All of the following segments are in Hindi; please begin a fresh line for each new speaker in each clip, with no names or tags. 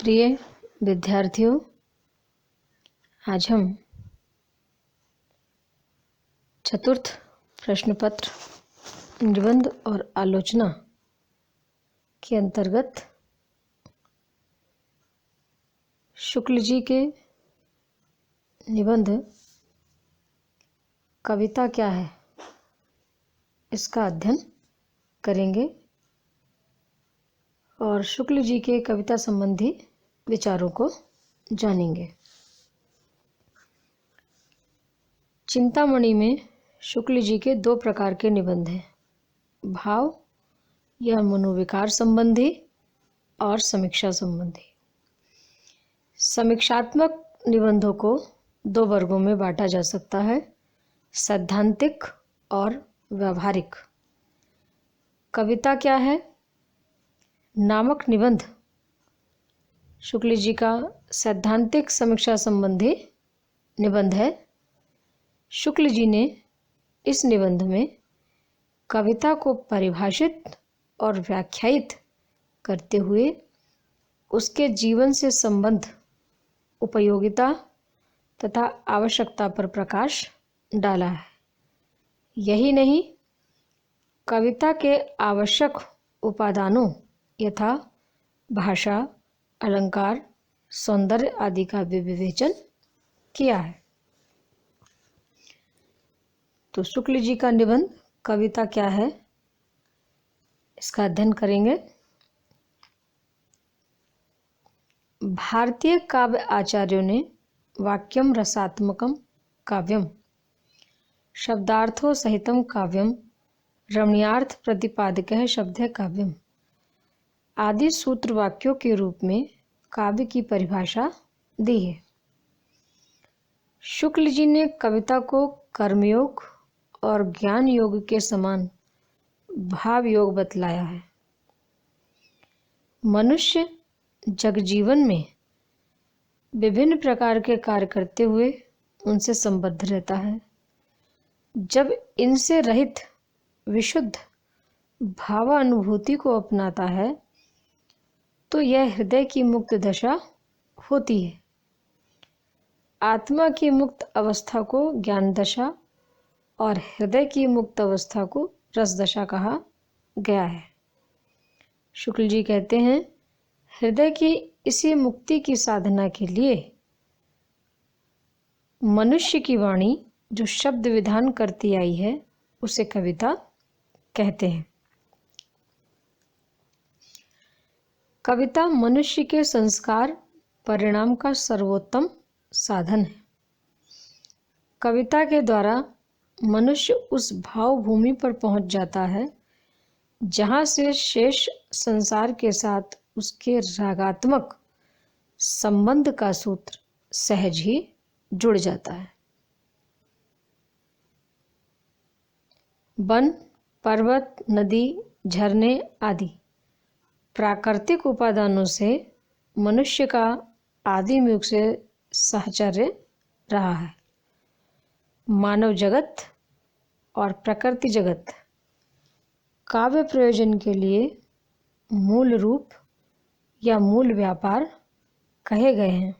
प्रिय विद्यार्थियों, आज हम चतुर्थ प्रश्न पत्र निबंध और आलोचना के अंतर्गत शुक्ल जी के निबंध कविता क्या है इसका अध्ययन करेंगे और शुक्ल जी के कविता संबंधी विचारों को जानेंगे। चिंतामणि में शुक्ल जी के दो प्रकार के निबंध हैं, भाव या मनोविकार संबंधी और समीक्षा संबंधी। समीक्षात्मक निबंधों को दो वर्गों में बांटा जा सकता है, सैद्धांतिक और व्यावहारिक। कविता क्या है नामक निबंध शुक्ल जी का सैद्धांतिक समीक्षा संबंधी निबंध है। शुक्ल जी ने इस निबंध में कविता को परिभाषित और व्याख्यायित करते हुए उसके जीवन से संबंध, उपयोगिता तथा आवश्यकता पर प्रकाश डाला है। यही नहीं, कविता के आवश्यक उपादानों यथा भाषा, अलंकार, सौंदर्य आदि का भी विवेचन किया है। तो शुक्ल जी का निबंध कविता क्या है इसका अध्ययन करेंगे। भारतीय काव्य आचार्यों ने वाक्यम रसात्मकम काव्यम, शब्दार्थो सहितम काव्यम, रमणीयार्थ प्रतिपादकः शब्दः काव्यम आदि सूत्र वाक्यों के रूप में काव्य की परिभाषा दी है। शुक्ल जी ने कविता को कर्मयोग और ज्ञान योग के समान भाव योग बतलाया है। मनुष्य जगजीवन में विभिन्न प्रकार के कार्य करते हुए उनसे संबद्ध रहता है। जब इनसे रहित विशुद्ध भावानुभूति को अपनाता है तो यह हृदय की मुक्त दशा होती है। आत्मा की मुक्त अवस्था को ज्ञान दशा और हृदय की मुक्त अवस्था को रस दशा कहा गया है। शुक्ल जी कहते हैं, हृदय की इसी मुक्ति की साधना के लिए मनुष्य की वाणी जो शब्द विधान करती आई है उसे कविता कहते हैं। कविता मनुष्य के संस्कार परिणाम का सर्वोत्तम साधन है। कविता के द्वारा मनुष्य उस भाव भूमि पर पहुंच जाता है जहां से शेष संसार के साथ उसके रागात्मक संबंध का सूत्र सहज ही जुड़ जाता है। वन, पर्वत, नदी, झरने आदि प्राकृतिक उपादानों से मनुष्य का आदिम युग से साहचर्य रहा है। मानव जगत और प्रकृति जगत काव्य प्रयोजन के लिए मूल रूप या मूल व्यापार कहे गए हैं।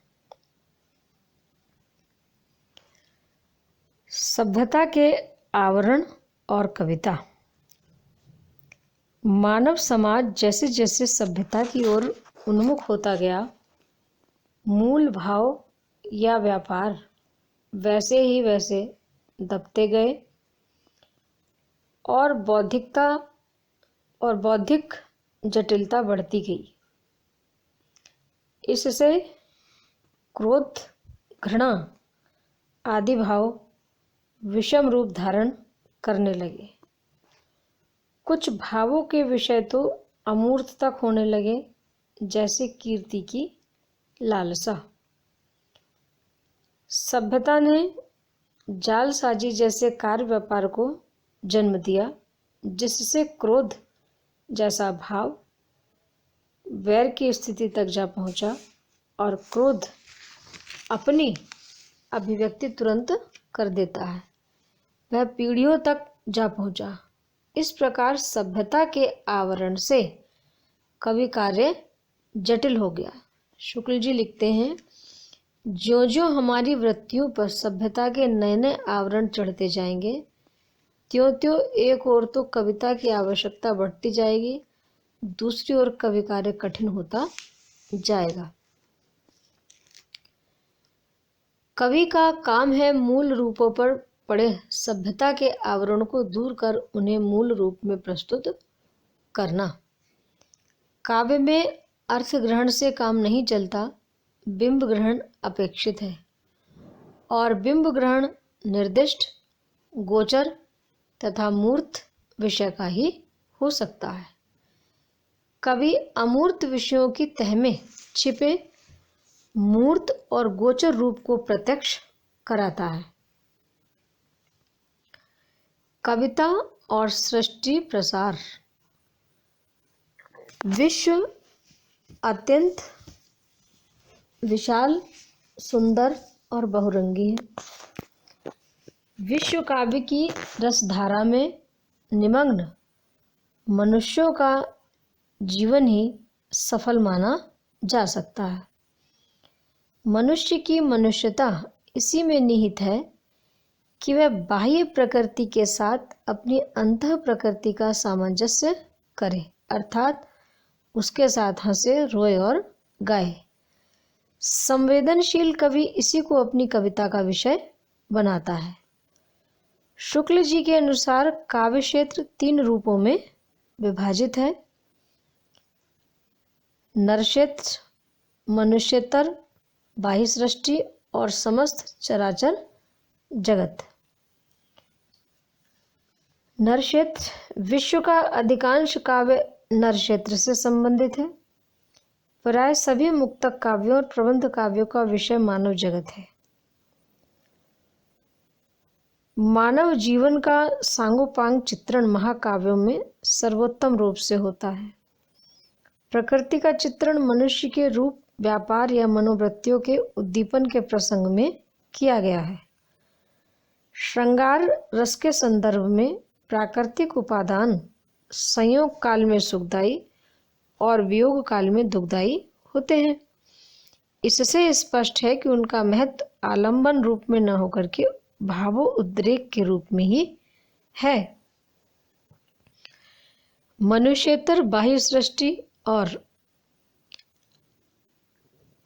सभ्यता के आवरण और कविता। मानव समाज जैसे जैसे सभ्यता की ओर उन्मुख होता गया, मूल भाव या व्यापार वैसे ही वैसे दबते गए और बौद्धिक जटिलता बढ़ती गई। इससे क्रोध, घृणा आदि भाव विषम रूप धारण करने लगे। कुछ भावों के विषय तो अमूर्त तक होने लगे, जैसे कीर्ति की लालसा। सभ्यता ने जालसाजी जैसे कार्य व्यापार को जन्म दिया, जिससे क्रोध जैसा भाव वैर की स्थिति तक जा पहुंचा और क्रोध अपनी अभिव्यक्ति तुरंत कर देता है। वह पीढ़ियों तक जा पहुंचा। इस प्रकार सभ्यता के आवरण से कवि कार्य जटिल हो गया। शुक्ल जी लिखते हैं, ज्यों ज्यों हमारी वृत्तियों पर सभ्यता के नए नए आवरण चढ़ते जाएंगे, त्यों त्यों एक ओर तो कविता की आवश्यकता बढ़ती जाएगी, दूसरी ओर कवि कार्य कठिन होता जाएगा। कवि का काम है मूल रूपों पर पड़े सभ्यता के आवरण को दूर कर उन्हें मूल रूप में प्रस्तुत करना। काव्य में अर्थ ग्रहण से काम नहीं चलता, बिंब ग्रहण अपेक्षित है, और बिंब ग्रहण निर्दिष्ट, गोचर तथा मूर्त विषय का ही हो सकता है। कवि अमूर्त विषयों की तह में छिपे मूर्त और गोचर रूप को प्रत्यक्ष कराता है। कविता और सृष्टि प्रसार। विश्व अत्यंत विशाल, सुंदर और बहुरंगी है। विश्व काव्य की रसधारा में निमग्न मनुष्यों का जीवन ही सफल माना जा सकता है। मनुष्य की मनुष्यता इसी में निहित है कि वह बाह्य प्रकृति के साथ अपनी अंतः प्रकृति का सामंजस्य करे, अर्थात उसके साथ हंसे, रोए और गाए। संवेदनशील कवि इसी को अपनी कविता का विषय बनाता है। शुक्ल जी के अनुसार काव्य क्षेत्र 3 रूपों में विभाजित है: नरक्षेत्र, मनुष्येतर, बाह्य सृष्टि और समस्त चराचर जगत। नरक्षेत्र। विश्व का अधिकांश काव्य नरक्षेत्र से संबंधित है। प्राय सभी मुक्तक काव्यों और प्रबंध काव्यों का विषय मानव जगत है। मानव जीवन का सांगोपांग चित्रण महाकाव्यों में सर्वोत्तम रूप से होता है। प्रकृति का चित्रण मनुष्य के रूप, व्यापार या मनोवृत्तियों के उद्दीपन के प्रसंग में किया गया है। श्रृंगार रस के संदर्भ में प्राकृतिक उपादान संयोग काल में सुखदायी और वियोग काल में दुखदायी होते हैं। इससे स्पष्ट है कि उनका महत्व आलंबन रूप में न होकर के भावो उद्रेक के रूप में ही है। मनुष्येतर, बाह्य सृष्टि और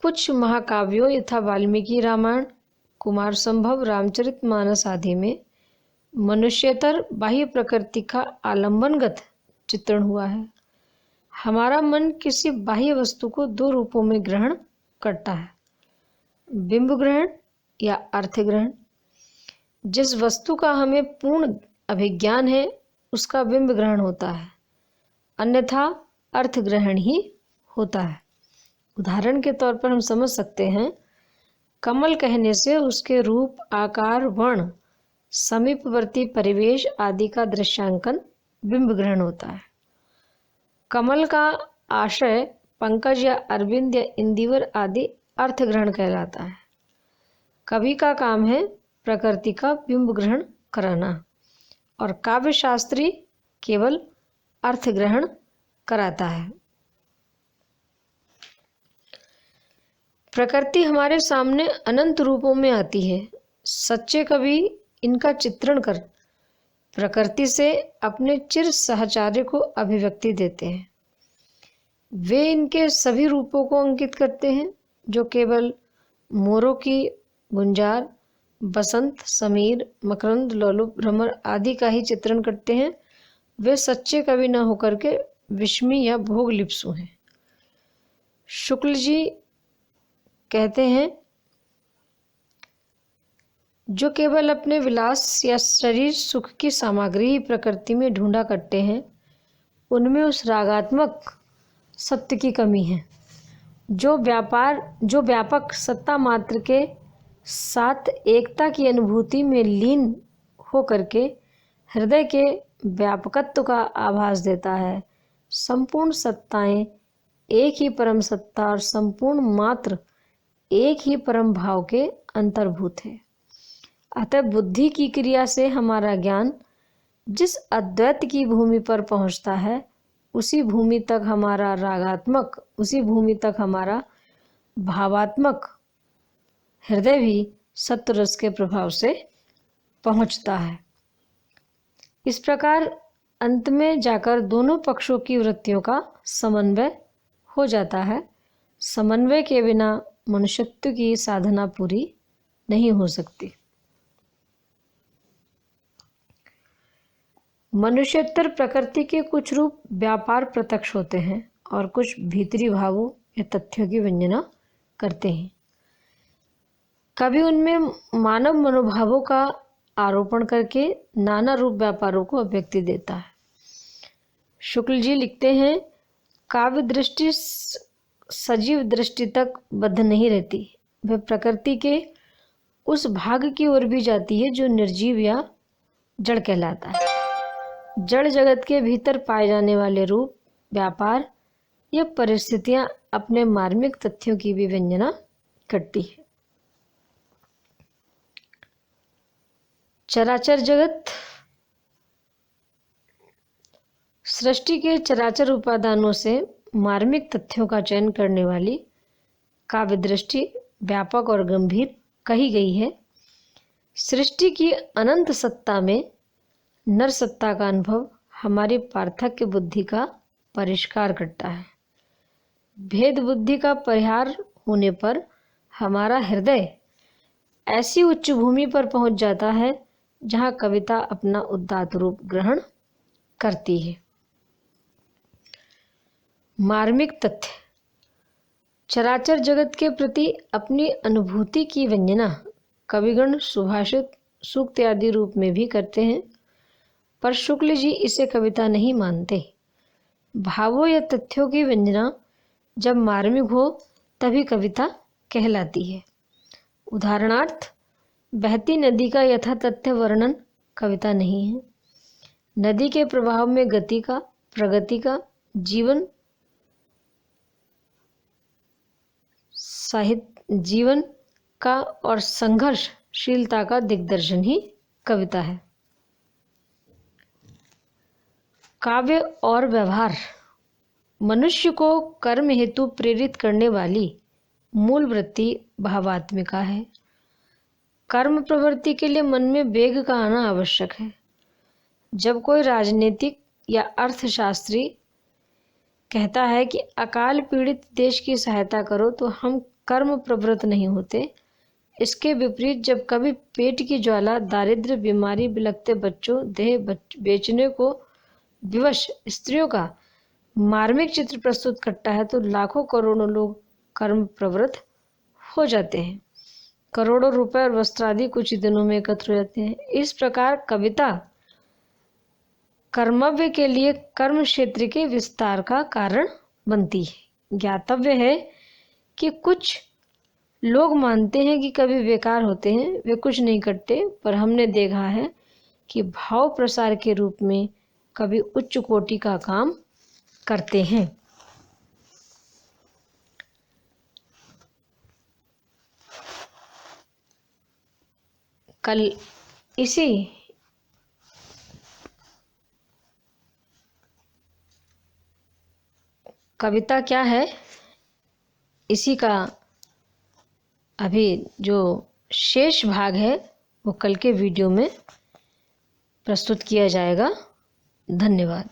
कुछ महाकाव्यों यथा वाल्मीकि रामायण, कुमार संभव, रामचरितमानस आदि में मनुष्येतर बाह्य प्रकृति का आलंबनगत चित्रण हुआ है। हमारा मन किसी बाह्य वस्तु को 2 रूपों में ग्रहण करता है: बिंब ग्रहण या अर्थ ग्रहण। जिस वस्तु का हमें पूर्ण अभिज्ञान है उसका बिंब ग्रहण होता है, अन्यथा अर्थ ग्रहण ही होता है। उदाहरण के तौर पर हम समझ सकते हैं, कमल कहने से उसके रूप, आकार, वर्ण, समीपवर्ती परिवेश आदि का दृश्यांकन बिंब ग्रहण होता है। कमल का आशय पंकज या अरविंद या इंदिवर आदि अर्थ ग्रहण कहलाता है। कवि का काम है प्रकृति का बिंब ग्रहण कराना और काव्य शास्त्री केवल अर्थ ग्रहण कराता है। प्रकृति हमारे सामने अनंत रूपों में आती है। सच्चे कवि इनका चित्रण कर प्रकृति से अपने चिर सहचार्य को अभिव्यक्ति देते हैं। वे इनके सभी रूपों को अंकित करते हैं, जो केवल मोरों की गुंजार, बसंत, समीर, मकरंद, लोलुप, भ्रमर आदि का ही चित्रण करते हैं। वे सच्चे कवि न होकर के विस्मी या भोग लिप्सु हैं। शुक्ल जी कहते हैं, जो केवल अपने विलास या शरीर सुख की सामग्री ही प्रकृति में ढूंढा करते हैं, उनमें उस रागात्मक सत्य की कमी है जो व्यापक सत्ता मात्र के साथ एकता की अनुभूति में लीन हो करके हृदय के व्यापकत्व का आभास देता है। संपूर्ण सत्ताएं एक ही परम सत्ता और संपूर्ण मात्र एक ही परम भाव के अंतर्भूत है। अतः बुद्धि की क्रिया से हमारा ज्ञान जिस अद्वैत की भूमि पर पहुंचता है उसी भूमि तक हमारा रागात्मक, उसी भूमि तक हमारा भावात्मक हृदय भी सत्वरस के प्रभाव से पहुंचता है। इस प्रकार अंत में जाकर दोनों पक्षों की वृत्तियों का समन्वय हो जाता है। समन्वय के बिना मनुष्यत्व की साधना पूरी नहीं हो सकती। मनुष्योत्तर प्रकृति के कुछ रूप व्यापार प्रत्यक्ष होते हैं और कुछ भीतरी भावों या तथ्यों की वंदना करते हैं। कभी उनमें मानव मनोभावों का आरोपण करके नाना रूप व्यापारों को अभिव्यक्ति देता है। शुक्ल जी लिखते हैं, काव्य दृष्टि सजीव दृष्टि तक बद्ध नहीं रहती, वह प्रकृति के उस भाग की ओर भी जाती है जो निर्जीव या जड़ कहलाता है। जड़ जगत के भीतर पाए जाने वाले रूप, व्यापार या परिस्थितियां अपने मार्मिक तथ्यों की भी वंदना करती है। चराचर जगत सृष्टि के चराचर उपादानों से मार्मिक तथ्यों का चयन करने वाली काव्य दृष्टि व्यापक और गंभीर कही गई है। सृष्टि की अनंत सत्ता में नर सत्ता का अनुभव हमारी पार्थक्य बुद्धि का परिष्कार करता है। भेद बुद्धि का परिहार होने पर हमारा हृदय ऐसी उच्च भूमि पर पहुंच जाता है जहां कविता अपना उदात्त रूप ग्रहण करती है। मार्मिक तथ्य चराचर जगत के प्रति अपनी अनुभूति की वंदना कविगण सुभाषित, सूक्त आदि रूप में भी करते हैं, पर शुक्ल जी इसे कविता नहीं मानते। भावों या तथ्यों की वंदना जब मार्मिक हो तभी कविता कहलाती है। उदाहरणार्थ, बहती नदी का यथा तथ्य वर्णन कविता नहीं है। नदी के प्रभाव में गति का, प्रगति का, जीवन का और संघर्षशीलता का दिग्दर्शन ही कविता है। काव्य और व्यवहार मनुष्य को कर्म हेतु प्रेरित करने वाली मूल वृत्ति भावात्मिका है। कर्म प्रवृत्ति के लिए मन में वेग का आना आवश्यक है। जब कोई राजनीतिक या अर्थशास्त्री कहता है कि अकाल पीड़ित देश की सहायता करो तो हम कर्म प्रवृत्त नहीं होते। इसके विपरीत जब कभी पेट की ज्वाला, दारिद्र्य, बीमारी, बिलखते बच्चों, देह बेचने को विवश स्त्रियों का मार्मिक चित्र प्रस्तुत करता है तो लाखों करोड़ों लोग कर्म प्रवृत्त हो जाते हैं। करोड़ों रुपए और वस्त्र आदि कुछ ही दिनों में एकत्र हो जाते हैं। इस प्रकार कविता कर्मव्य के लिए कर्म क्षेत्र के विस्तार का कारण बनती है। ज्ञातव्य है कि कुछ लोग मानते हैं कि कवि बेकार होते हैं, वे कुछ नहीं करते, पर हमने देखा है कि भाव प्रसार के रूप में कवि उच्च कोटि का काम करते हैं। कल इसी कविता क्या है इसी का अभी जो शेष भाग है वो कल के वीडियो में प्रस्तुत किया जाएगा। धन्यवाद।